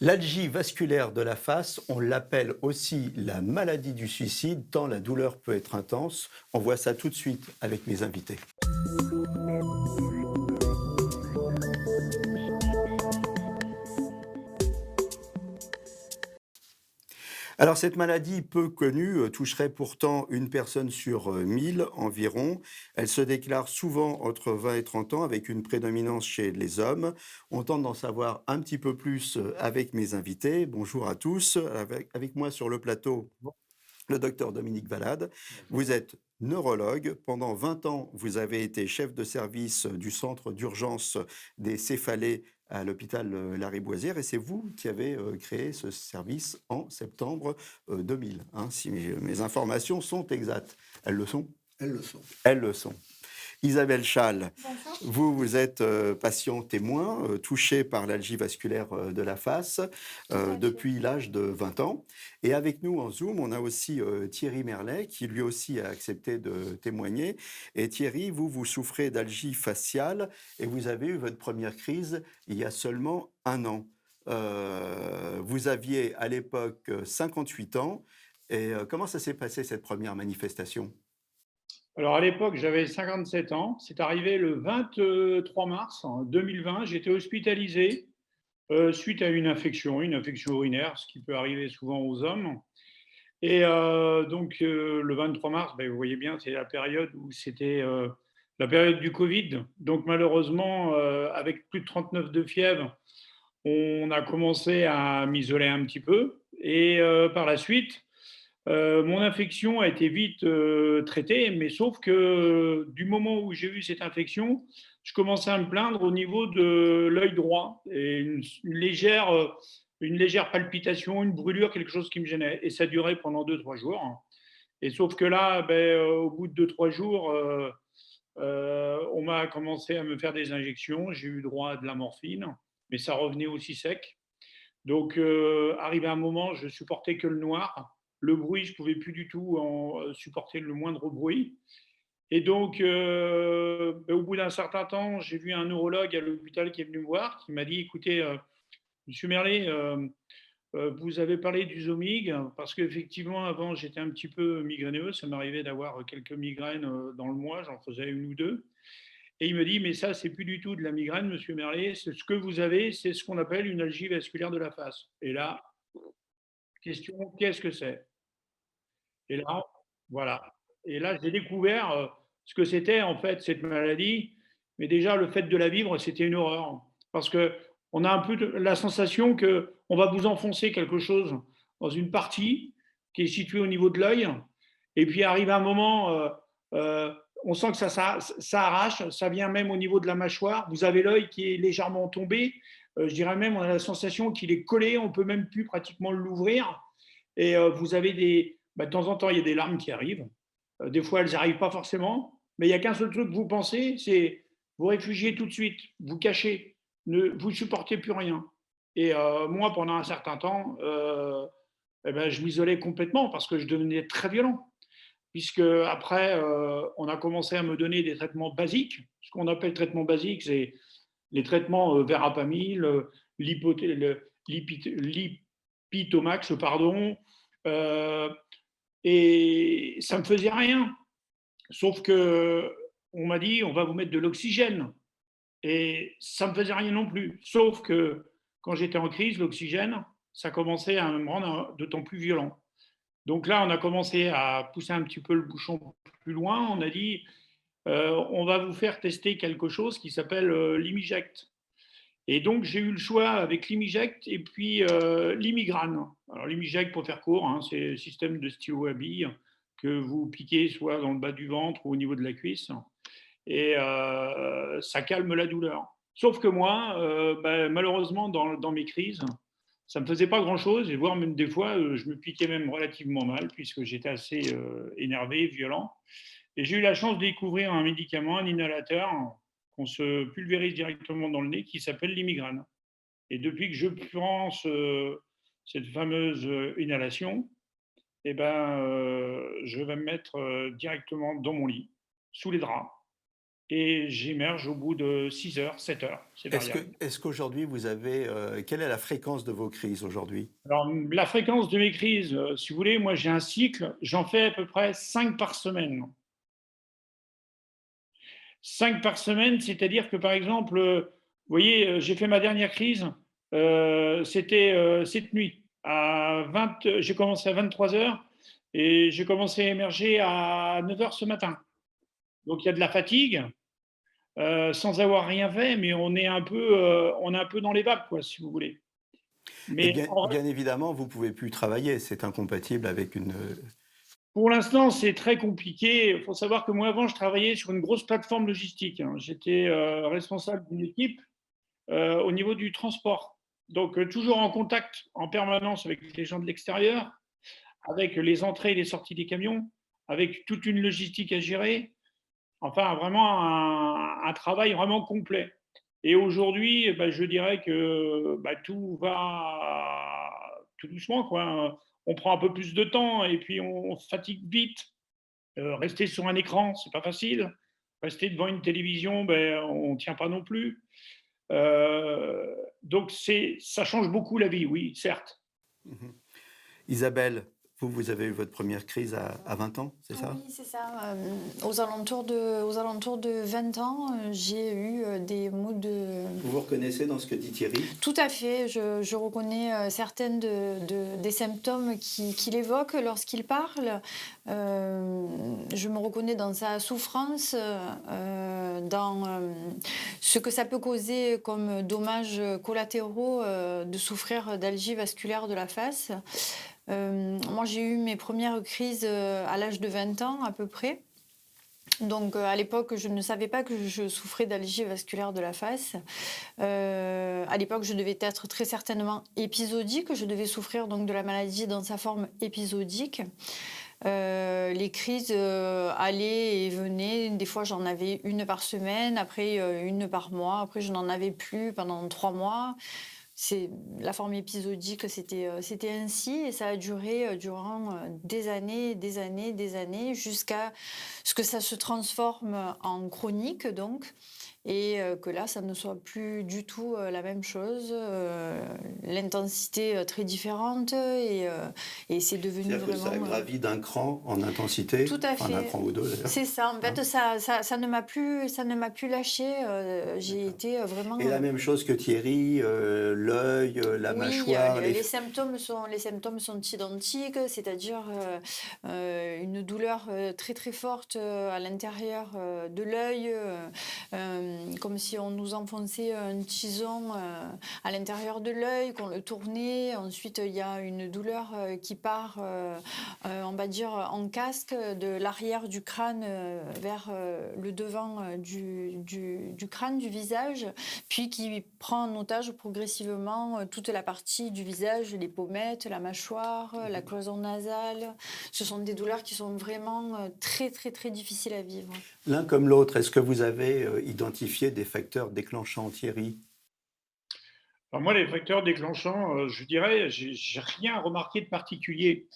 L'algie vasculaire de la face, on l'appelle aussi la maladie du suicide, tant la douleur peut être intense. On voit ça tout de suite avec mes invités. Alors cette maladie peu connue toucherait pourtant une personne sur 1000 environ. Elle se déclare souvent entre 20 et 30 ans avec une prédominance chez les hommes. On tente d'en savoir un petit peu plus avec mes invités. Bonjour à tous. Avec moi sur le plateau, le docteur Dominique Valade. Bonjour. Vous êtes neurologue. Pendant 20 ans, vous avez été chef de service du centre d'urgence des céphalées à l'hôpital Lariboisière et c'est vous qui avez créé ce service en septembre 2000, hein, si mes informations sont exactes. Elles le sont. Elles le sont. Elles le sont. Isabelle Schall, vous êtes patient témoin, touché par l'algie vasculaire de la face Tout à fait. depuis l'âge de 20 ans. Et avec nous en Zoom, on a aussi Thierry Merlet, qui lui aussi a accepté de témoigner. Et Thierry, vous souffrez d'algie faciale et vous avez eu votre première crise il y a seulement un an. Vous aviez à l'époque 58 ans. Et comment ça s'est passé cette première manifestation? Alors à l'époque, j'avais 57 ans. C'est arrivé le 23 mars 2020. J'étais hospitalisé suite à une infection urinaire, ce qui peut arriver souvent aux hommes. Et le 23 mars, ben, vous voyez bien, c'est la période où c'était la période du Covid. Donc malheureusement, avec plus de 39 de fièvre, on a commencé à m'isoler un petit peu. Et par la suite, mon infection a été vite traitée, mais sauf que du moment où j'ai eu cette infection, je commençais à me plaindre au niveau de l'œil droit et une légère palpitation, une brûlure, quelque chose qui me gênait. Et ça durait pendant 2, 3 jours. Et sauf que là, au bout de 2, 3 jours, on m'a commencé à me faire des injections. J'ai eu droit à de la morphine, mais ça revenait aussi sec. Donc, arrivé un moment, je supportais que le noir. Le bruit, je pouvais plus du tout supporter le moindre bruit. Et donc, au bout d'un certain temps, j'ai vu un neurologue à l'hôpital qui est venu me voir, qui m'a dit, écoutez, Monsieur Merlet, vous avez parlé du Zomig, parce qu'effectivement, avant, j'étais un petit peu migraineux. Ça m'arrivait d'avoir quelques migraines dans le mois, j'en faisais une ou deux. Et il me dit, mais ça, c'est plus du tout de la migraine, Monsieur Merlet. Ce que vous avez, c'est ce qu'on appelle une algie vasculaire de la face. Et là, question, qu'est-ce que c'est? Et là, voilà. Et là, j'ai découvert ce que c'était en fait cette maladie. Mais déjà, le fait de la vivre, c'était une horreur. Parce que on a un peu la sensation que on va vous enfoncer quelque chose dans une partie qui est située au niveau de l'œil. Et puis arrive un moment, euh, on sent que ça arrache, ça vient même au niveau de la mâchoire. Vous avez l'œil qui est légèrement tombé. Je dirais même, on a la sensation qu'il est collé, on peut même plus pratiquement l'ouvrir. Et vous avez de temps en temps, il y a des larmes qui arrivent. Des fois, elles n'arrivent pas forcément. Mais il n'y a qu'un seul truc que vous pensez, c'est vous réfugier tout de suite, vous cachez, vous ne supportez plus rien. Et moi, pendant un certain temps, je m'isolais complètement parce que je devenais très violent. Puisque après, on a commencé à me donner des traitements basiques. Ce qu'on appelle traitements basiques, c'est les traitements Verapamil, l'Ipitomax, pardon, euh, et ça ne me faisait rien. Sauf que on m'a dit, on va vous mettre de l'oxygène. Et ça ne me faisait rien non plus. Sauf que quand j'étais en crise, l'oxygène, ça commençait à me rendre d'autant plus violent. Donc là, on a commencé à pousser un petit peu le bouchon plus loin. On a dit, on va vous faire tester quelque chose qui s'appelle l'Imiject. Et donc, j'ai eu le choix avec l'Imiject et puis l'Imigrane. Alors, l'Imiject, pour faire court, hein, c'est le système de stylo à billes que vous piquez soit dans le bas du ventre ou au niveau de la cuisse. Et ça calme la douleur. Sauf que moi, malheureusement, dans mes crises, ça ne me faisait pas grand-chose, et voire même des fois, je me piquais même relativement mal, puisque j'étais assez énervé, violent. Et j'ai eu la chance de découvrir un médicament, un inhalateur, qu'on se pulvérise directement dans le nez, qui s'appelle l'Imigrane. Et depuis que je prends cette fameuse inhalation, je vais me mettre directement dans mon lit, sous les draps. et j'émerge au bout de 6 heures, 7 heures, c'est variable. Est-ce qu'aujourd'hui vous avez, quelle est la fréquence de vos crises aujourd'hui? Alors, la fréquence de mes crises, si vous voulez, moi j'ai un cycle, j'en fais à peu près 5 par semaine. 5 par semaine, c'est-à-dire que par exemple, vous voyez, j'ai fait ma dernière crise, c'était cette nuit. J'ai commencé à 23 heures et j'ai commencé à émerger à 9 heures ce matin. Donc il y a de la fatigue, sans avoir rien fait, mais on est un peu dans les vapes, quoi, si vous voulez. Et Mais en bien évidemment, vous pouvez plus travailler, c'est incompatible avec une, Pour l'instant, c'est très compliqué. Il faut savoir que moi, avant, je travaillais sur une grosse plateforme logistique, hein. J'étais responsable d'une équipe au niveau du transport. Donc, toujours en contact en permanence avec les gens de l'extérieur, avec les entrées et les sorties des camions, avec toute une logistique à gérer. Enfin, vraiment un travail vraiment complet. Et aujourd'hui, bah, je dirais que bah, tout va tout doucement, quoi. On prend un peu plus de temps et puis on se fatigue vite. Rester sur un écran, c'est pas facile. Rester devant une télévision, ben, on ne tient pas non plus. Donc ça change beaucoup la vie, oui, certes. mmh Isabelle, vous avez eu votre première crise à 20 ans, c'est ça? Oui, c'est ça. Aux alentours de 20 ans, j'ai eu des maux de... Vous vous reconnaissez dans ce que dit Thierry? Tout à fait, je reconnais certaines des symptômes qu'il évoque lorsqu'il parle. Je me reconnais dans sa souffrance, dans ce que ça peut causer comme dommages collatéraux de souffrir d'algie vasculaire de la face. Moi, j'ai eu mes premières crises à l'âge de 20 ans à peu près. Donc, à l'époque, je ne savais pas que je souffrais d'algie vasculaire de la face. À l'époque, je devais être très certainement épisodique. Je devais souffrir donc de la maladie dans sa forme épisodique. Les crises allaient et venaient. Des fois, j'en avais une par semaine, après une par mois. Après, je n'en avais plus pendant 3 mois. C'est la forme épisodique, c'était ainsi et ça a duré durant des années, des années, des années, jusqu'à ce que ça se transforme en chronique donc, et que là, ça ne soit plus du tout la même chose, l'intensité très différente et c'est devenu C'est-à-dire que ça a vraiment... gravi d'un cran en intensité, Tout à enfin d'un fait. cran ou deux d'ailleurs, C'est ça. En hein? fait, ça ne m'a plus lâché. J'ai D'accord. été vraiment... Et la même chose que Thierry, l'œil, la Oui, mâchoire, les les symptômes sont identiques, c'est-à-dire une douleur très très forte à l'intérieur de l'œil, comme si on nous enfonçait un tison à l'intérieur de l'œil, qu'on le tournait. Ensuite, il y a une douleur qui part, on va dire, en casque de l'arrière du crâne vers le devant du crâne, du visage, puis qui prend en otage progressivement toute la partie du visage, les pommettes, la mâchoire, la cloison nasale. Ce sont des douleurs qui sont vraiment très très très difficiles à vivre. l'un comme l'autre. Est-ce que vous avez identifié des facteurs déclenchants, Thierry? Alors moi, les facteurs déclenchants, je dirais, j'ai rien remarqué de particulier.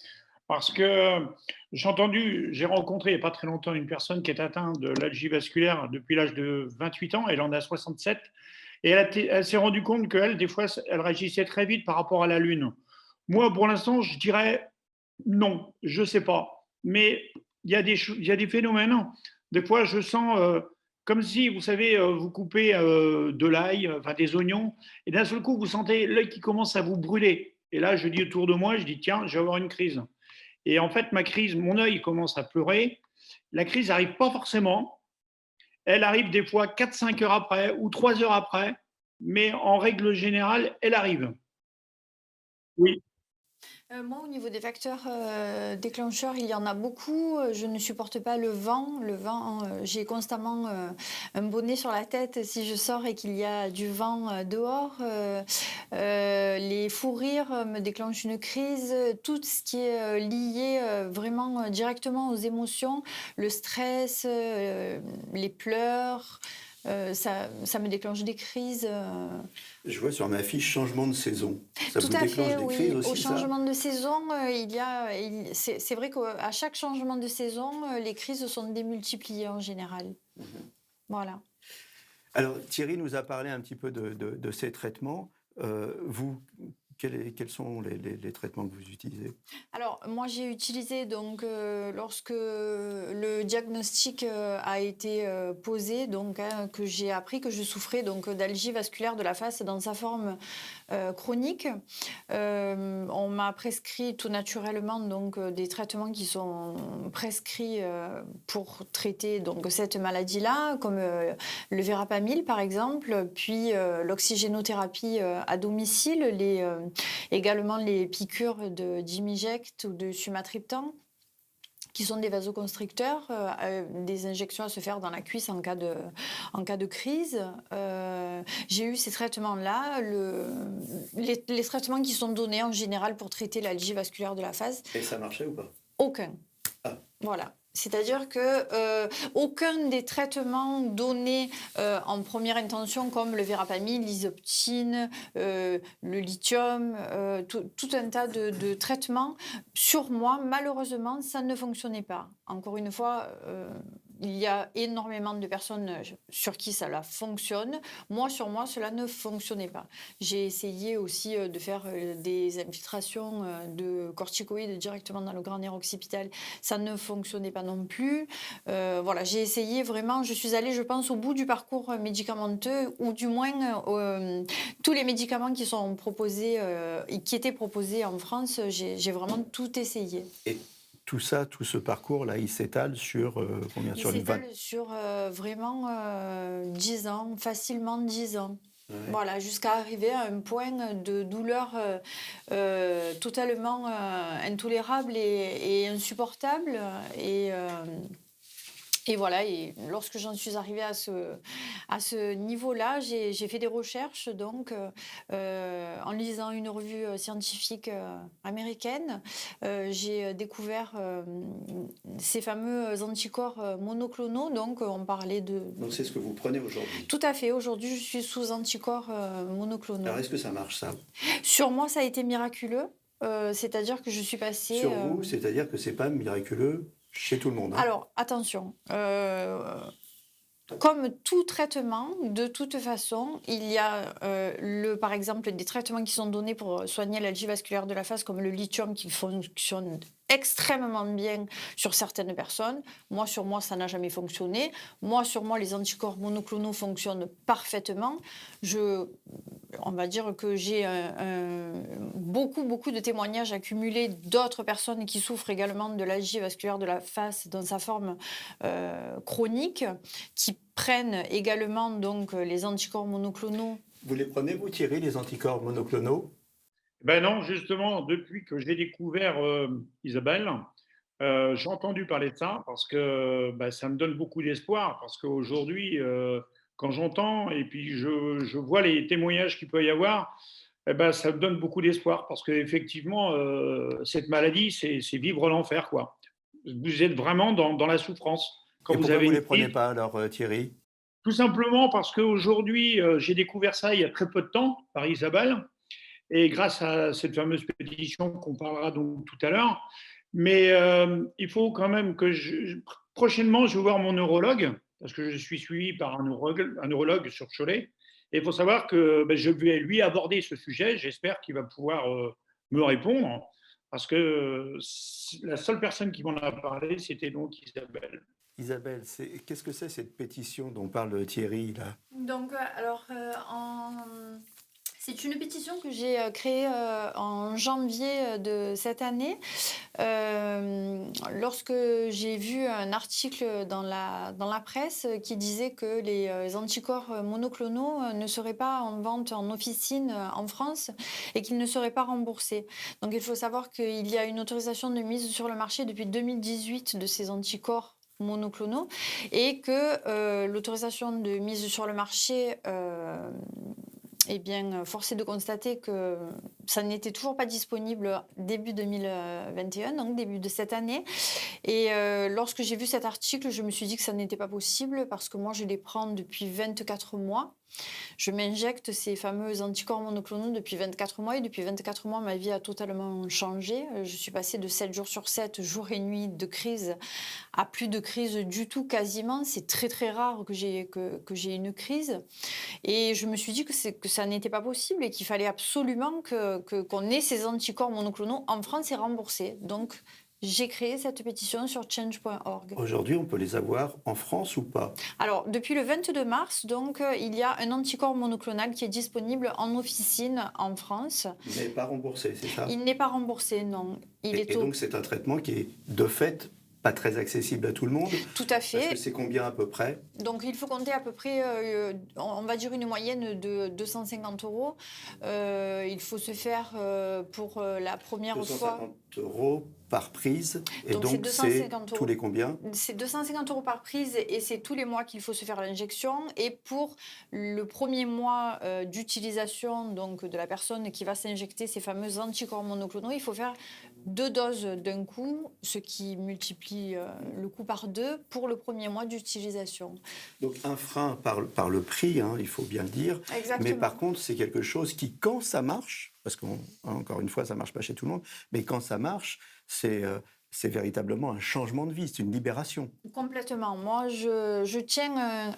Parce que j'ai rencontré il n'y a pas très longtemps une personne qui est atteinte de l'algie vasculaire depuis l'âge de 28 ans, elle en a 67, et elle s'est rendue compte qu'elle, des fois, elle réagissait très vite par rapport à la Lune. Moi, pour l'instant, je dirais non, je ne sais pas. Mais il y a des phénomènes. Des fois, je sens comme si, vous savez, vous coupez de l'ail, enfin des oignons, et d'un seul coup, vous sentez l'œil qui commence à vous brûler. Et là, je dis autour de moi, je dis, tiens, je vais avoir une crise. Et en fait, ma crise, mon œil commence à pleurer. La crise n'arrive pas forcément. Elle arrive des fois 4-5 heures après ou 3 heures après, mais en règle générale, elle arrive. Oui, Moi, au niveau des facteurs déclencheurs, il y en a beaucoup. Je ne supporte pas le vent. Le vent, j'ai constamment un bonnet sur la tête si je sors et qu'il y a du vent dehors. Les fous rires me déclenchent une crise. Tout ce qui est lié vraiment directement aux émotions, le stress, les pleurs, ça me déclenche des crises. Je vois sur ma fiche changement de saison. Ça Tout vous à déclenche fait, des crises oui. Au aussi, ça? changement de saison, c'est vrai qu'à chaque changement de saison, les crises sont démultipliées en général. Voilà. Alors Thierry nous a parlé un petit peu de ces traitements. Vous, quels sont les traitements que vous utilisez? Alors, moi, j'ai utilisé donc lorsque le diagnostic a été posé, donc hein, que j'ai appris que je souffrais donc d'algie vasculaire de la face dans sa forme chronique. On m'a prescrit tout naturellement donc des traitements qui sont prescrits pour traiter donc cette maladie-là, comme le Verapamil par exemple, puis l'oxygénothérapie à domicile, également les piqûres d'Imiject ou de Sumatriptan, qui sont des vasoconstricteurs, des injections à se faire dans la cuisse en cas de crise. J'ai eu ces traitements-là, les traitements qui sont donnés en général pour traiter l'algie vasculaire de la face. Et ça marchait ou pas? Aucun. Ah. Voilà. C'est-à-dire que aucun des traitements donnés en première intention, comme le Verapamil, l'isoptine, le lithium, tout un tas de traitements, sur moi, malheureusement, ça ne fonctionnait pas. Encore une fois, il y a énormément de personnes sur qui cela fonctionne. Moi, sur moi, cela ne fonctionnait pas. J'ai essayé aussi de faire des infiltrations de corticoïdes directement dans le grand nerf occipital. Ça ne fonctionnait pas non plus. Voilà, j'ai essayé vraiment, je suis allée, je pense, au bout du parcours médicamenteux, ou du moins tous les médicaments qui sont proposés et qui étaient proposés en France, j'ai vraiment tout essayé. Et tout ça, tout ce parcours-là, il s'étale sur combien? Il Sur une s'étale sur vraiment 10 ans, facilement 10 ans. Ouais. Voilà, jusqu'à arriver à un point de douleur totalement intolérable et insupportable. Et voilà, et lorsque j'en suis arrivée à ce niveau-là, j'ai fait des recherches donc, en lisant une revue scientifique américaine. J'ai découvert ces fameux anticorps monoclonaux, donc on parlait de... Donc c'est ce que vous prenez aujourd'hui? Tout à fait, aujourd'hui je suis sous anticorps monoclonaux. Alors est-ce que ça marche ça? Sur moi, ça a été miraculeux, c'est-à-dire que je suis passée... Sur vous, c'est-à-dire que c'est pas miraculeux chez tout le monde, hein? Alors, attention, comme tout traitement, de toute façon, il y a par exemple des traitements qui sont donnés pour soigner l'algie vasculaire de la face, comme le lithium, qui fonctionne extrêmement bien sur certaines personnes. Moi, sur moi, ça n'a jamais fonctionné. Moi, sur moi, les anticorps monoclonaux fonctionnent parfaitement. On va dire que j'ai beaucoup de témoignages accumulés d'autres personnes qui souffrent également de l'algie vasculaire de la face dans sa forme chronique, qui prennent également donc les anticorps monoclonaux. Vous les prenez, vous, Thierry, les anticorps monoclonaux? Ben non, justement, depuis que j'ai découvert Isabelle, j'ai entendu parler de ça parce que ça me donne beaucoup d'espoir. Parce qu'aujourd'hui, quand j'entends et puis je vois les témoignages qu'il peut y avoir, ça me donne beaucoup d'espoir. Parce qu'effectivement, cette maladie, c'est vivre l'enfer, quoi. Vous êtes vraiment dans la souffrance. Quand Et vous pourquoi avez vous ne une les prenez crise, pas alors, Thierry? tout simplement parce qu'aujourd'hui, j'ai découvert ça il y a très peu de temps par Isabelle. Et grâce à cette fameuse pétition qu'on parlera donc tout à l'heure. Mais il faut quand même que prochainement, je vais voir mon neurologue, parce que je suis suivi par un neurologue sur Cholet. Et il faut savoir que je vais lui aborder ce sujet. J'espère qu'il va pouvoir me répondre, parce que la seule personne qui m'en a parlé, c'était donc Isabelle. Isabelle, qu'est-ce que c'est cette pétition dont parle Thierry, là? Donc, alors, c'est une pétition que j'ai créée en janvier de cette année, lorsque j'ai vu un article dans la presse qui disait que les anticorps monoclonaux ne seraient pas en vente en officine en France et qu'ils ne seraient pas remboursés. Donc il faut savoir qu'il y a une autorisation de mise sur le marché depuis 2018 de ces anticorps monoclonaux et que l'autorisation de mise sur le marché... Eh bien, force est de constater que ça n'était toujours pas disponible début 2021, donc début de cette année. Et lorsque j'ai vu cet article, je me suis dit que ça n'était pas possible parce que moi, je les prends depuis 24 mois. Je m'injecte ces fameux anticorps monoclonaux depuis 24 mois et depuis 24 mois, ma vie a totalement changé. Je suis passée de 7 jours sur 7, jour et nuit de crise, à plus de crise du tout quasiment. C'est très très rare que j'ai une crise. Et je me suis dit que ça n'était pas possible et qu'il fallait absolument qu'on ait ces anticorps monoclonaux en France et remboursés. Donc, j'ai créé cette pétition sur change.org. Aujourd'hui, on peut les avoir en France ou pas? Alors, depuis le 22 mars, donc, il y a un anticorps monoclonal qui est disponible en officine en France. Il n'est pas remboursé, c'est ça? Il n'est pas remboursé, non. Et donc, c'est un traitement qui est, de fait, pas très accessible à tout le monde. Tout à Parce que fait. c'est combien à peu près? Donc, il faut compter à peu près, on va dire une moyenne de 250 euros. Il faut se faire pour la première fois. 250 euros par prise. Et Donc, donc, c'est 250 tous euros. les combien? C'est 250 euros par prise et c'est tous les mois qu'il faut se faire l'injection. Et pour le premier mois d'utilisation donc, de la personne qui va s'injecter ces fameux anticorps monoclonaux, il faut faire 2 doses d'un coup, ce qui multiplie le coût par 2 pour le premier mois d'utilisation. Donc un frein par le prix, hein, il faut bien le dire. Exactement. Mais par contre, c'est quelque chose qui, quand ça marche, parce qu'encore une fois, ça ne marche pas chez tout le monde, mais quand ça marche, c'est véritablement un changement de vie, c'est une libération. Complètement. Moi, je tiens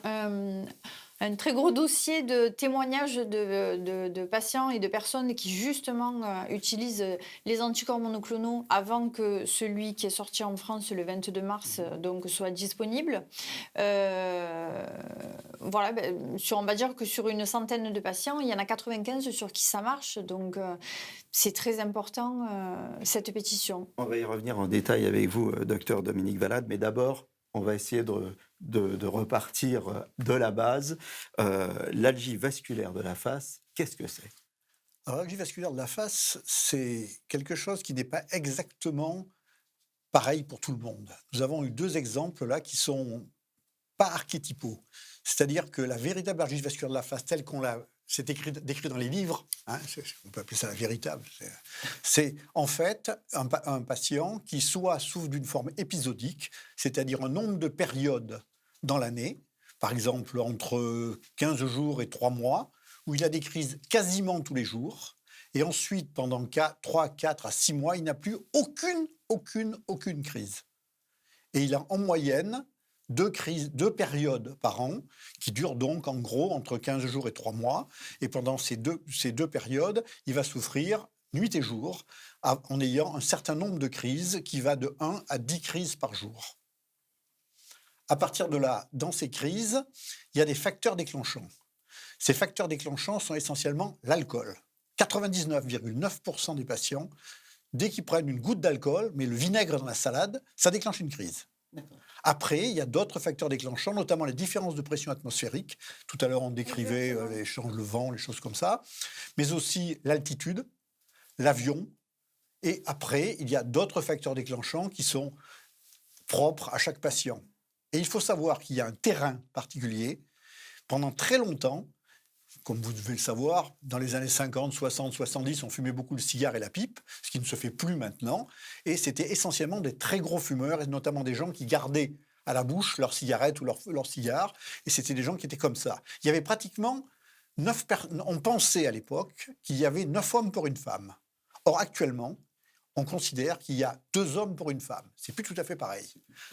un très gros dossier de témoignages de patients et de personnes qui, justement, utilisent les anticorps monoclonaux avant que celui qui est sorti en France le 22 mars donc, soit disponible. Voilà, on va dire que sur une centaine de patients, il y en a 95 sur qui ça marche. Donc, c'est très important, cette pétition. On va y revenir en détail avec vous, docteur Dominique Valade, mais d'abord, on va essayer de repartir de la base. L'algie vasculaire de la face, qu'est-ce que c'est? Alors, l'algie vasculaire de la face, c'est quelque chose qui n'est pas exactement pareil pour tout le monde. Nous avons eu 2 exemples là qui sont pas archétypaux. C'est-à-dire que la véritable algie vasculaire de la face, telle qu'on l'a, c'est décrit dans les livres, hein, on peut appeler ça la véritable, c'est en fait un patient qui soit souffre d'une forme épisodique, c'est-à-dire un nombre de périodes dans l'année, par exemple entre 15 jours et 3 mois, où il a des crises quasiment tous les jours, et ensuite, pendant 3, 4 à 6 mois, il n'a plus aucune crise. Et il a en moyenne 2 périodes par an, qui durent donc en gros entre 15 jours et 3 mois. Et pendant ces deux périodes, il va souffrir nuit et jour, en ayant un certain nombre de crises qui va de 1 à 10 crises par jour. À partir de là, dans ces crises, il y a des facteurs déclenchants. Ces facteurs déclenchants sont essentiellement l'alcool. 99,9% des patients, dès qu'ils prennent une goutte d'alcool, mais le vinaigre dans la salade, ça déclenche une crise. Après, il y a d'autres facteurs déclenchants, notamment les différences de pression atmosphérique. Tout à l'heure, on décrivait les changements de vent, les choses comme ça. Mais aussi l'altitude, l'avion. Et après, il y a d'autres facteurs déclenchants qui sont propres à chaque patient. Et il faut savoir qu'il y a un terrain particulier. Pendant très longtemps, comme vous devez le savoir, dans les années 50, 60, 70, on fumait beaucoup le cigare et la pipe, ce qui ne se fait plus maintenant. Et c'était essentiellement des très gros fumeurs, et notamment des gens qui gardaient à la bouche leur cigarette ou leur cigare. Et c'était des gens qui étaient comme ça. Il y avait pratiquement 9 personnes. On pensait à l'époque qu'il y avait 9 hommes pour une femme. Or, actuellement, on considère qu'il y a 2 hommes pour une femme. C'est plus tout à fait pareil.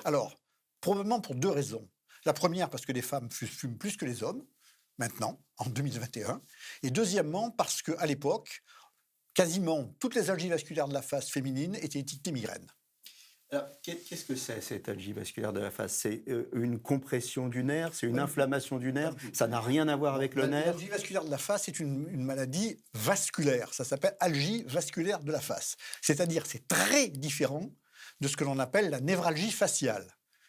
Alors, probablement pour 2 raisons. La première, parce que les femmes fument plus que les hommes, maintenant, en 2021. Et deuxièmement, parce qu'à l'époque, quasiment toutes les algies vasculaires de la face féminine étaient étiquetées migraines. Alors, qu'est-ce que c'est, cette algie vasculaire de la face? C'est une compression du nerf? C'est une inflammation du nerf? Ça n'a rien à voir avec le nerf? L'algie vasculaire de la face est une maladie vasculaire. Ça s'appelle algie vasculaire de la face. C'est-à-dire c'est très différent de ce que l'on appelle la névralgie faciale.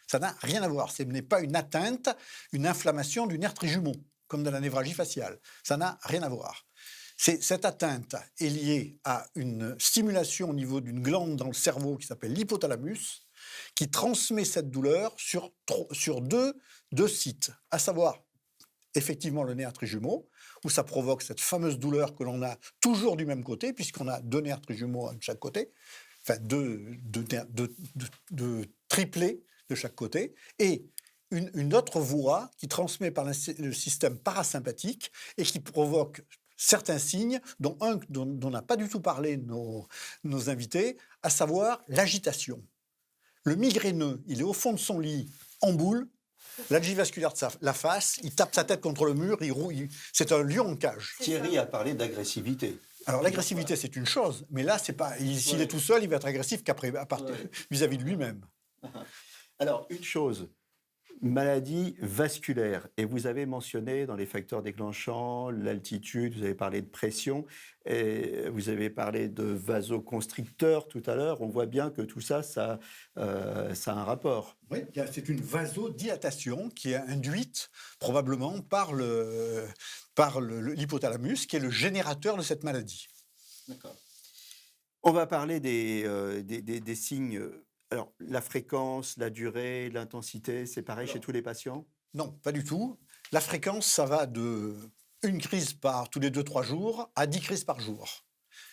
Ça n'a rien à voir. Ce n'est pas une atteinte, une inflammation du nerf trijumeau, comme dans la névralgie faciale. Ça n'a rien à voir. Cette atteinte est liée à une stimulation au niveau d'une glande dans le cerveau qui s'appelle l'hypothalamus, qui transmet cette douleur sur deux sites, à savoir effectivement le nerf trijumeau, où ça provoque cette fameuse douleur que l'on a toujours du même côté, puisqu'on a 2 nerfs trijumeaux de chaque côté, enfin deux triplés de chaque côté, et une autre voie qui transmet par le système parasympathique et qui provoque certains signes, dont un dont n'a pas du tout parlé nos invités, à savoir l'agitation. Le migraineux, il est au fond de son lit, en boule. L'algie vasculaire de la face, il tape sa tête contre le mur, il roule. C'est un lion en cage. Thierry a parlé d'agressivité. Alors l'agressivité, c'est une chose, mais là, c'est pas. S'il est tout seul, il va être agressif qu'après, vis-à-vis de lui-même. Alors, une chose, maladie vasculaire, et vous avez mentionné dans les facteurs déclenchants l'altitude, vous avez parlé de pression, et vous avez parlé de vasoconstricteurs tout à l'heure. On voit bien que tout ça, ça a un rapport. Oui, c'est une vasodilatation qui est induite probablement par l'hypothalamus, qui est le générateur de cette maladie. D'accord. On va parler des signes. Alors, la fréquence, la durée, l'intensité, c'est pareil chez tous les patients? Non, pas du tout. La fréquence, ça va de une crise par tous les 2-3 jours à 10 crises par jour.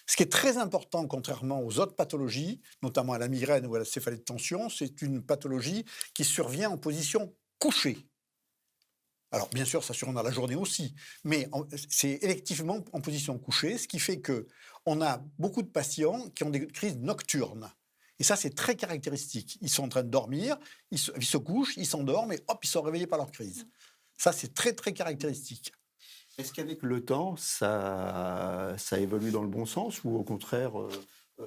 Ce qui est très important, contrairement aux autres pathologies, notamment à la migraine ou à la céphalée de tension, c'est une pathologie qui survient en position couchée. Alors, bien sûr, ça survient dans la journée aussi, mais c'est électivement en position couchée, ce qui fait qu'on a beaucoup de patients qui ont des crises nocturnes. Et ça, c'est très caractéristique. Ils sont en train de dormir, ils se couchent, ils s'endorment et hop, ils sont réveillés par leur crise. Ça, c'est très, très caractéristique. Est-ce qu'avec le temps, ça évolue dans le bon sens ou au contraire,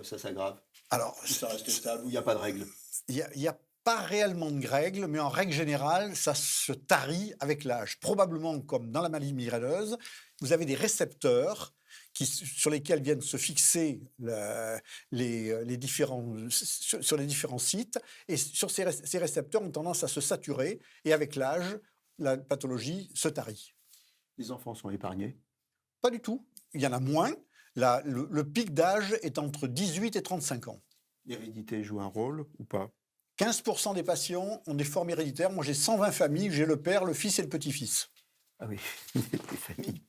ça s'aggrave? Alors, ça reste stable ou il n'y a pas de règle? Il n'y a pas réellement de règle, mais en règle générale, ça se tarit avec l'âge. Probablement comme dans la maladie migraineuse, vous avez des récepteurs sur lesquels viennent se fixer sur les différents sites. Et sur ces récepteurs ont tendance à se saturer. Et avec l'âge, la pathologie se tarit. Les enfants sont épargnés? Pas du tout. Il y en a moins. Le pic d'âge est entre 18 et 35 ans. L'hérédité joue un rôle ou pas? 15% des patients ont des formes héréditaires. Moi, j'ai 120 familles. J'ai le père, le fils et le petit-fils. Ah oui, des familles.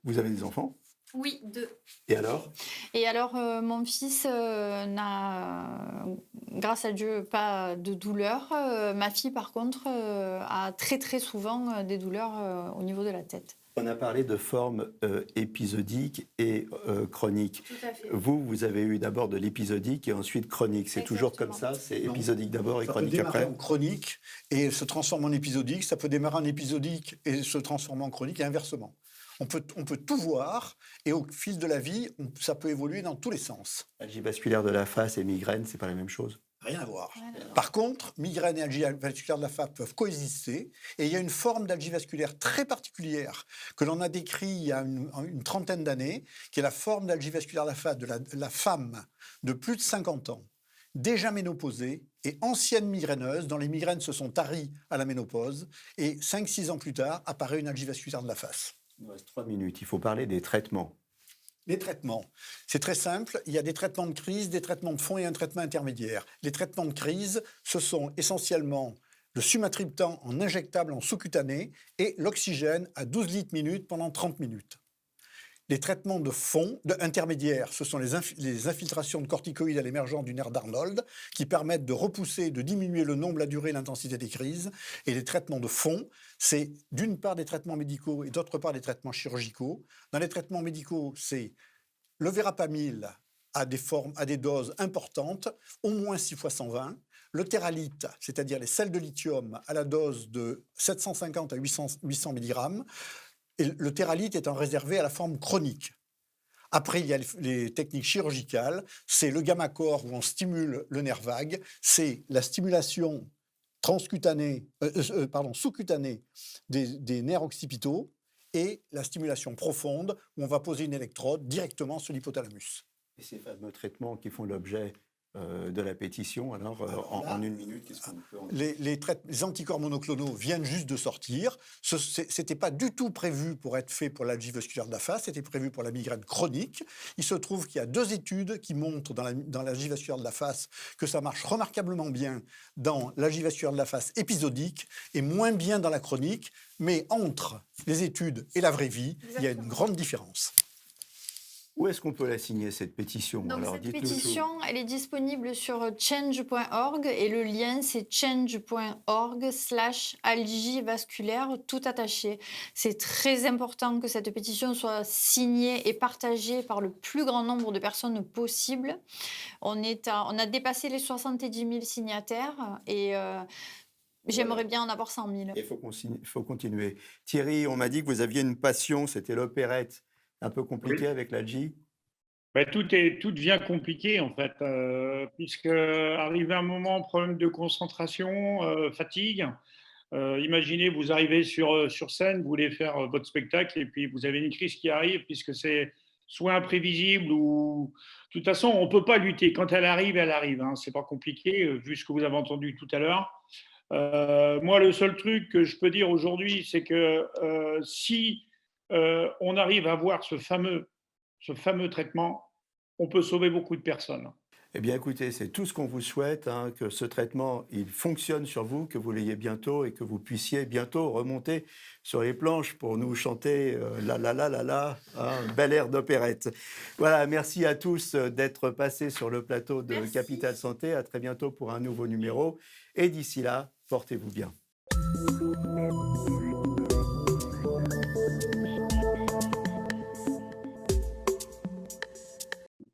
Vous avez des enfants? Oui, 2. Et alors? Et alors, mon fils n'a, grâce à Dieu, pas de douleur. Ma fille, par contre, a très très souvent des douleurs au niveau de la tête. On a parlé de formes épisodiques et chroniques. Tout à fait. Vous avez eu d'abord de l'épisodique et ensuite chronique. C'est toujours comme ça? C'est Non. épisodique d'abord et Ça chronique peut démarrer après? en chronique et se transforme en épisodique. Ça peut démarrer en épisodique et se transformer en chronique et inversement. On peut tout voir et au fil de la vie, ça peut évoluer dans tous les sens. Algie vasculaire de la face et migraine, c'est pas la même chose? Rien à voir. Rien à voir. Par contre, migraine et algie vasculaire de la face peuvent coexister et il y a une forme d'algie vasculaire très particulière que l'on a décrit il y a une trentaine d'années, qui est la forme d'algie vasculaire de la face de la femme de plus de 50 ans, déjà ménopausée et ancienne migraineuse, dont les migraines se sont taries à la ménopause, et 5-6 ans plus tard apparaît une algie vasculaire de la face. Il nous reste 3 minutes. Il faut parler des traitements. Les traitements, c'est très simple. Il y a des traitements de crise, des traitements de fond et un traitement intermédiaire. Les traitements de crise, ce sont essentiellement le sumatriptan en injectable en sous-cutané et l'oxygène à 12 litres minute pendant 30 minutes. Les traitements de fond, intermédiaires, ce sont les infiltrations de corticoïdes à l'émergence du nerf d'Arnold qui permettent de repousser, de diminuer le nombre, la durée et l'intensité des crises. Et les traitements de fond, c'est d'une part des traitements médicaux et d'autre part des traitements chirurgicaux. Dans les traitements médicaux, c'est le verapamil à des doses importantes, au moins 6 fois 120. Le théralite, c'est-à-dire les sels de lithium à la dose de 750 à 800 mg. Et le théralite étant réservé à la forme chronique. Après, il y a les techniques chirurgicales, c'est le gamma-core où on stimule le nerf vague, c'est la stimulation sous-cutanée des nerfs occipitaux et la stimulation profonde où on va poser une électrode directement sur l'hypothalamus. Et ces fameux traitements qui font l'objet de la pétition, alors en 1 minute, qu'est-ce qu'on peut en dire? Les anticorps monoclonaux viennent juste de sortir. Ce n'était pas du tout prévu pour être fait pour l'algie vasculaire de la face, c'était prévu pour la migraine chronique. Il se trouve qu'il y a 2 études qui montrent dans l'algie vasculaire de la face que ça marche remarquablement bien dans l'algie vasculaire de la face épisodique et moins bien dans la chronique. Mais entre les études et la vraie vie, il y a une grande différence. Où est-ce qu'on peut la signer, cette pétition? Donc Alors, cette dites-nous tout. pétition, elle est disponible sur change.org et le lien c'est change.org/algie vasculaire tout attaché. C'est très important que cette pétition soit signée et partagée par le plus grand nombre de personnes possible. On a dépassé les 70 000 signataires et j'aimerais Voilà. bien en avoir 100 000. Il faut continuer. Thierry, on m'a dit que vous aviez une passion, c'était l'opérette. Un peu Oui. compliqué avec l'Algie? Ben, tout devient compliqué en fait, puisque arrive un moment, problème de concentration, fatigue. Imaginez, vous arrivez sur scène, vous voulez faire votre spectacle et puis vous avez une crise qui arrive puisque c'est soit imprévisible ou de toute façon on ne peut pas lutter. Quand elle arrive, elle arrive. Hein. C'est pas compliqué vu ce que vous avez entendu tout à l'heure. Moi, le seul truc que je peux dire aujourd'hui, c'est que si on arrive à avoir ce fameux traitement, on peut sauver beaucoup de personnes. Eh bien, écoutez, c'est tout ce qu'on vous souhaite, hein, que ce traitement, il fonctionne sur vous, que vous l'ayez bientôt et que vous puissiez bientôt remonter sur les planches pour nous chanter la la la la la, hein, bel air d'opérette. Voilà, merci à tous d'être passés sur le plateau de Merci. Capital Santé. À très bientôt pour un nouveau numéro. Et d'ici là, portez-vous bien.